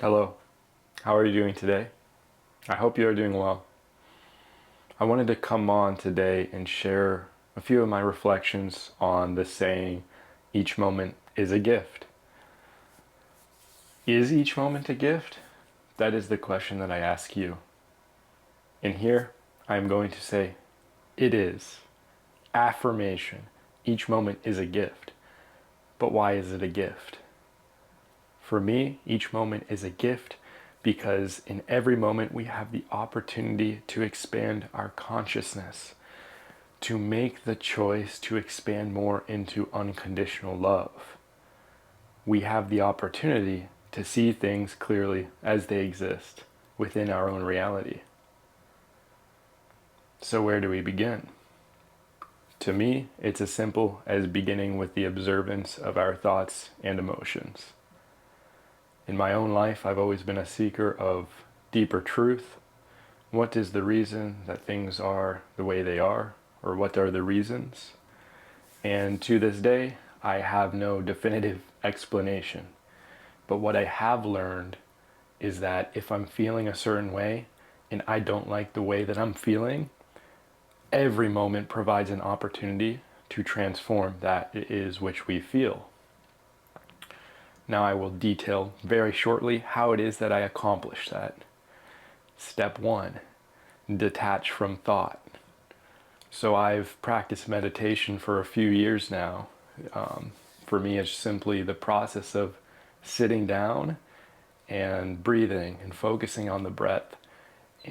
Hello, how are you doing today? I hope you are doing well. I wanted to come on today and share a few of my reflections on the saying, each moment is a gift. Is each moment a gift? That is the question that I ask you. And here I am going to say, it is. Affirmation. Each moment is a gift. But why is it a gift? For me, each moment is a gift because in every moment we have the opportunity to expand our consciousness, to make the choice to expand more into unconditional love. We have the opportunity to see things clearly as they exist within our own reality. So where do we begin? To me, it's as simple as beginning with the observance of our thoughts and emotions. In my own life, I've always been a seeker of deeper truth. What is the reason that things are the way they are? Or what are the reasons? And to this day, I have no definitive explanation. But what I have learned is that if I'm feeling a certain way and I don't like the way that I'm feeling, every moment provides an opportunity to transform that it is which we feel. Now I will detail very shortly how it is that I accomplish that. Step 1, detach from thought. So I've practiced meditation for a few years now. For me, it's simply the process of sitting down and breathing and focusing on the breath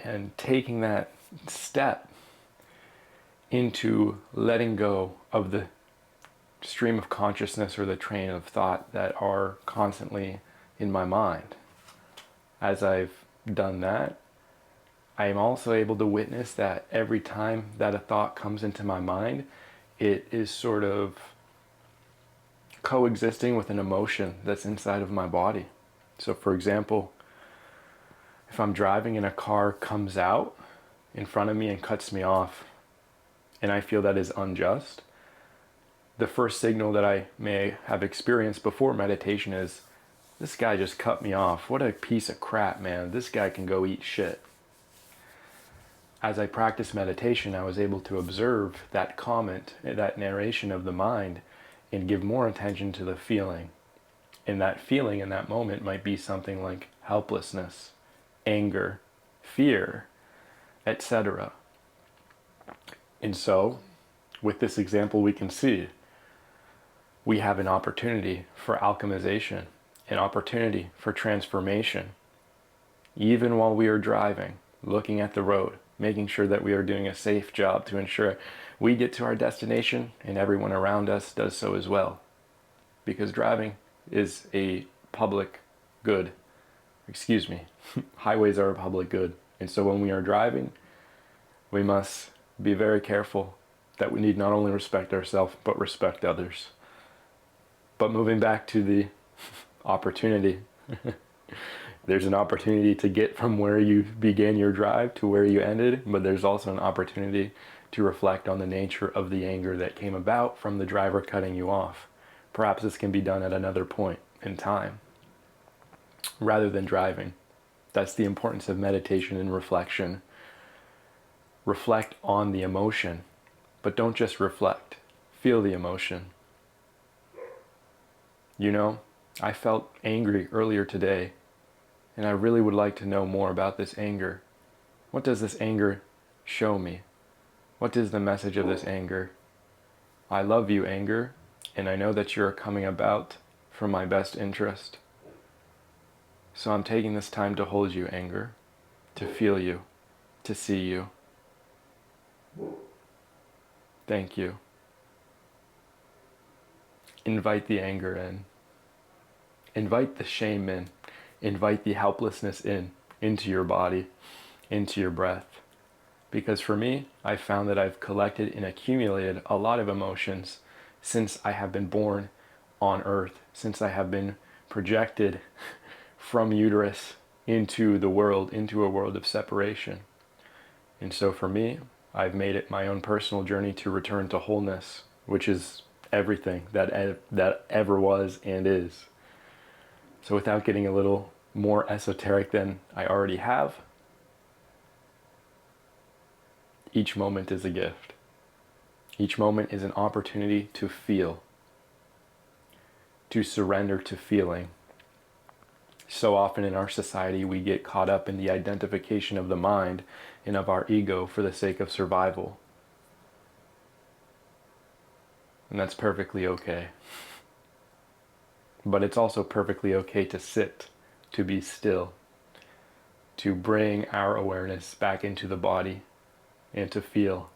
and taking that step into letting go of the stream of consciousness or the train of thought that are constantly in my mind. As I've done that, I am also able to witness that every time that a thought comes into my mind, it is sort of coexisting with an emotion that's inside of my body. So for example, if I'm driving and a car comes out in front of me and cuts me off, and I feel that is unjust, the first signal that I may have experienced before meditation is, this guy just cut me off. What a piece of crap, man. This guy can go eat shit. As I practiced meditation, I was able to observe that comment, that narration of the mind, and give more attention to the feeling. And that feeling in that moment might be something like helplessness, anger, fear, etc. And so, with this example, we can see we have an opportunity for alchemization, an opportunity for transformation, even while we are driving, looking at the road, making sure that we are doing a safe job to ensure we get to our destination and everyone around us does so as well. Because driving is a public good. Excuse me. Highways are a public good. And so when we are driving, we must be very careful that we need not only respect ourselves, but respect others. But moving back to the opportunity, there's an opportunity to get from where you began your drive to where you ended, but there's also an opportunity to reflect on the nature of the anger that came about from the driver cutting you off. Perhaps this can be done at another point in time, rather than driving. That's the importance of meditation and reflection. Reflect on the emotion, but don't just reflect. Feel the emotion. You know, I felt angry earlier today, and I really would like to know more about this anger. What does this anger show me? What is the message of this anger? I love you, anger, and I know that you're coming about for my best interest. So I'm taking this time to hold you, anger, to feel you, to see you. Thank you. Invite the anger in. Invite the shame in. Invite the helplessness into your body, into your breath. Because for me, I've found that I've collected and accumulated a lot of emotions since I have been born on earth, since I have been projected from uterus into the world, into a world of separation. And so for me, I've made it my own personal journey to return to wholeness, which is everything that ever was and is. So without getting a little more esoteric than I already have. Each moment is a gift. Each moment is an opportunity to feel, to surrender to feeling. So often in our society, we get caught up in the identification of the mind and of our ego for the sake of survival. And that's perfectly okay. But it's also perfectly okay to sit, to be still, to bring our awareness back into the body and to feel.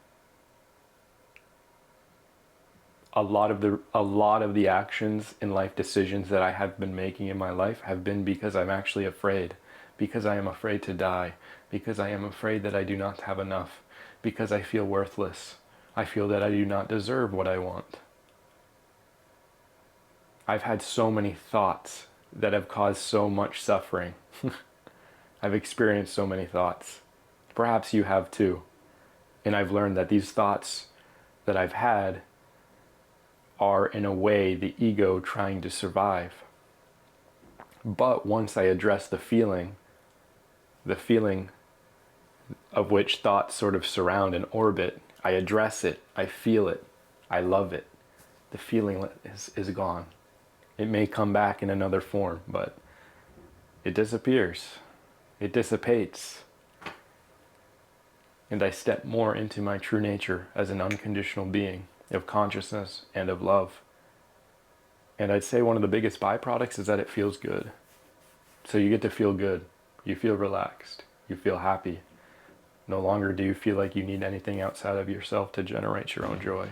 A lot of the actions and life decisions that I have been making in my life have been because I'm actually afraid, because I am afraid to die, because I am afraid that I do not have enough, because I feel worthless. I feel that I do not deserve what I want. I've had so many thoughts that have caused so much suffering. I've experienced so many thoughts. Perhaps you have too. And I've learned that these thoughts that I've had are in a way the ego trying to survive. But once I address the feeling of which thoughts sort of surround and orbit, I address it, I feel it, I love it. The feeling is gone. It may come back in another form, but it disappears. It dissipates. And I step more into my true nature as an unconditional being of consciousness and of love. And I'd say one of the biggest byproducts is that it feels good. So you get to feel good. You feel relaxed. You feel happy. No longer do you feel like you need anything outside of yourself to generate your own joy.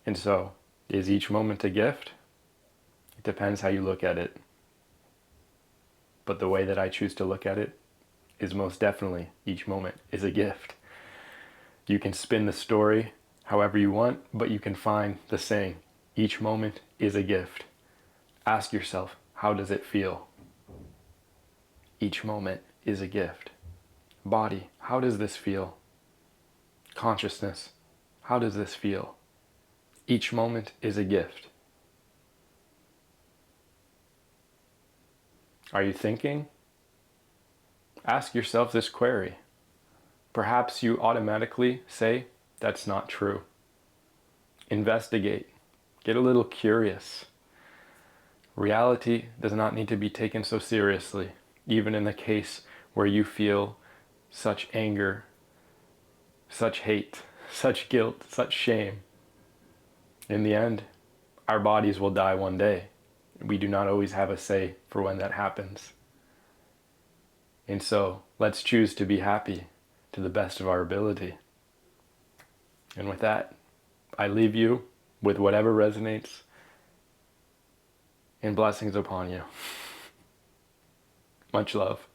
And so, is each moment a gift? It depends how you look at it. But the way that I choose to look at it is most definitely each moment is a gift. You can spin the story however you want, but you can find the saying, each moment is a gift. Ask yourself, how does it feel? Each moment is a gift. Body, how does this feel? Consciousness, how does this feel? Each moment is a gift. Are you thinking? Ask yourself this query. Perhaps you automatically say, that's not true. Investigate. Get a little curious. Reality does not need to be taken so seriously, even in the case where you feel such anger, such hate, such guilt, such shame. In the end, our bodies will die one day. We do not always have a say for when that happens. And so, let's choose to be happy to the best of our ability. And with that, I leave you with whatever resonates, and blessings upon you. Much love.